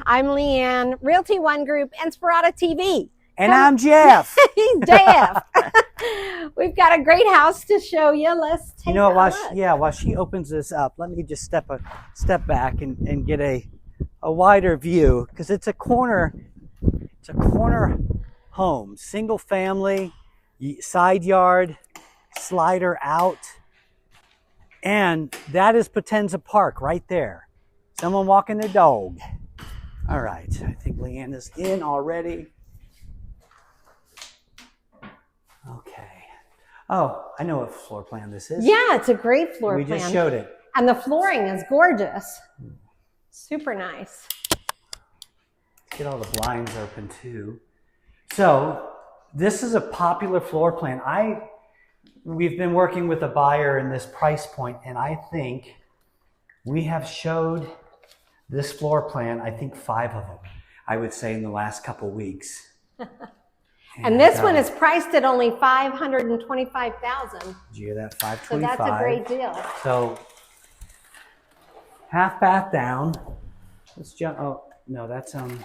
I'm Leanne, Realty One Group, Inspirada TV. And I'm Jeff. He's Jeff. We've got a great house to show you. Let's take a look. While she opens this up, let me just step back and get a wider view, because it's a corner home, single family, side yard, slider out, and that is Potenza Park right there. Someone walking their dog. All right, I think Leanne is in already. Okay. Oh, I know what floor plan this is. Yeah, it's a great floor plan. We just showed it. And the flooring is gorgeous. Super nice. Let's get all the blinds open too. So this is a popular floor plan. We've been working with a buyer in this price point, and I think we have showed this floor plan, I think 5 of them, I would say, in the last couple weeks. And this one is priced at only $525,000. Did you hear that? $525,000. So that's a great deal. So half bath down. Let's jump. Oh no, that's the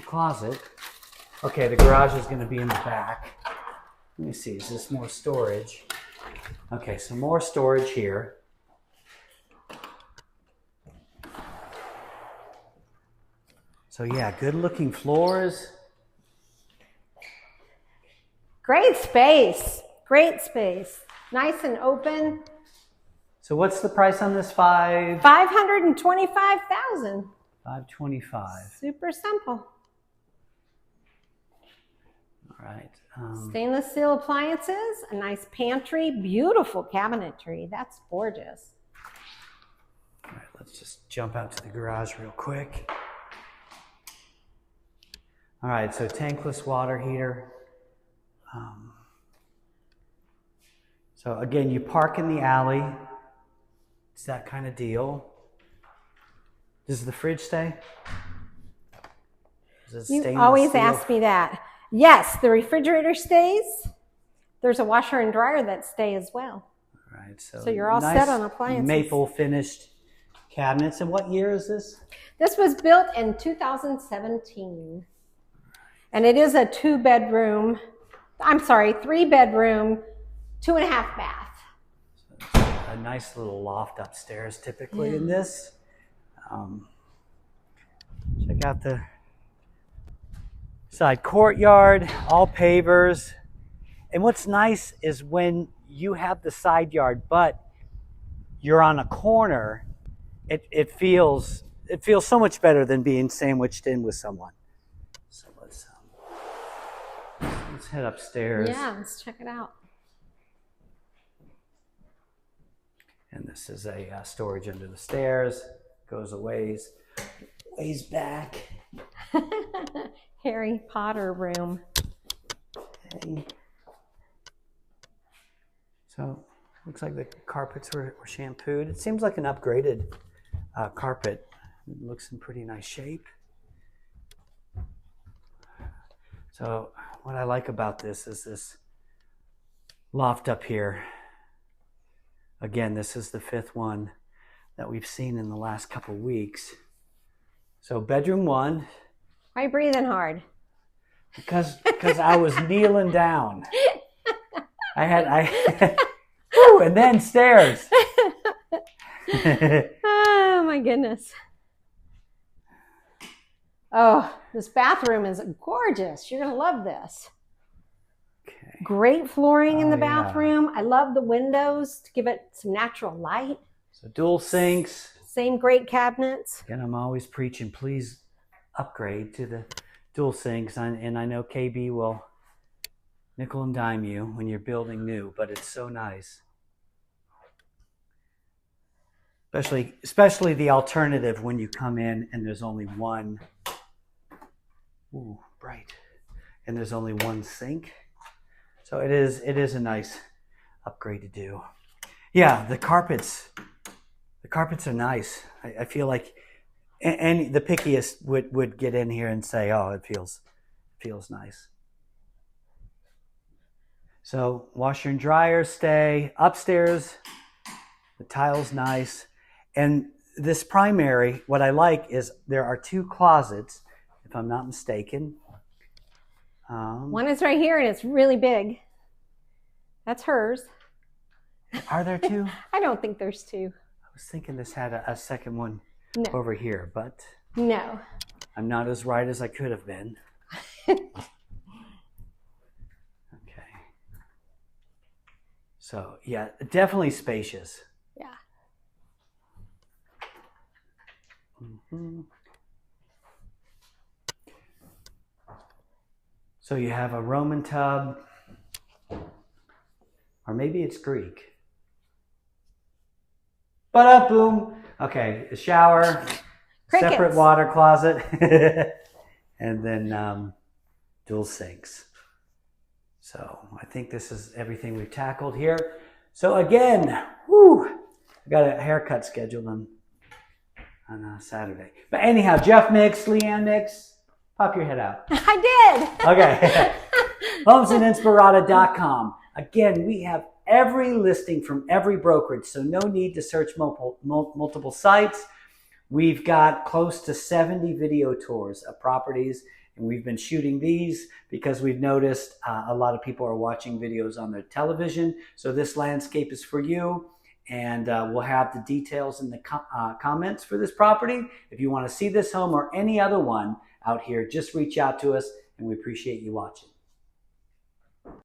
closet. Okay, the garage is going to be in the back. Let me see. Is this more storage? Okay, so more storage here. So yeah, good looking floors. Great space. Great space. Nice and open. So what's the price on this? $525,000. $525,000. Super simple. All right. Stainless steel appliances, a nice pantry, beautiful cabinetry. That's gorgeous. All right, let's just jump out to the garage real quick. All right, so tankless water heater. So again, you park in the alley. It's that kind of deal. Does the fridge stay? You always ask me that. Yes, the refrigerator stays. There's a washer and dryer that stay as well. All right, so you're all set on appliances. Maple finished cabinets. And what year is this? This was built in 2017. And it is a 3-bedroom, 2.5 bath. So a nice little loft upstairs typically in this. Check out the side courtyard, all pavers. And what's nice is when you have the side yard, but you're on a corner, it feels so much better than being sandwiched in with someone. So let's head upstairs. Yeah, let's check it out. And this is a storage under the stairs. Goes a ways back. Harry Potter room. Okay. So looks like the carpets were shampooed. It seems like an upgraded carpet. It looks in pretty nice shape. So what I like about this is this loft up here. Again, this is the 5th one that we've seen in the last couple weeks. So bedroom 1. Why are you breathing hard? Because I was kneeling down. Woo, and then stairs. Oh my goodness. Oh, this bathroom is gorgeous. You're going to love this. Okay. Great flooring in the bathroom. Yeah. I love the windows to give it some natural light. So dual sinks. Same great cabinets. And I'm always preaching, please upgrade to the dual sinks. And I know KB will nickel and dime you when you're building new, but it's so nice. Especially the alternative when you come in and there's only one. Ooh, bright. And there's only one sink. So it is a nice upgrade to do. Yeah, the carpets are nice. I feel like and the pickiest would get in here and say, oh, it feels nice. So washer and dryer stay upstairs. The tile's nice. And this primary, what I like is there are 2 closets, if I'm not mistaken. One is right here and it's really big. That's hers. Are there 2? I don't think there's 2. I was thinking this had a second one No. over here, but No. I'm not as right as I could have been. Okay. So, yeah, definitely spacious. Yeah. Mm-hmm. So you have a Roman tub, or maybe it's Greek. Ba-da-boom. Okay, a shower, Crickets. separate water closet, and then dual sinks. So I think this is everything we've tackled here. So again, whew, I got a haircut scheduled on Saturday. But anyhow, Jeff Mix, Leanne Mix, pop your head out. I did. Okay. HomesandInspirada.com. Again, we have every listing from every brokerage, so no need to search multiple sites. We've got close to 70 video tours of properties, and we've been shooting these because we've noticed a lot of people are watching videos on their television. So this landscape is for you, and we'll have the details in the comments for this property. If you want to see this home or any other one out here, just reach out to us, and we appreciate you watching.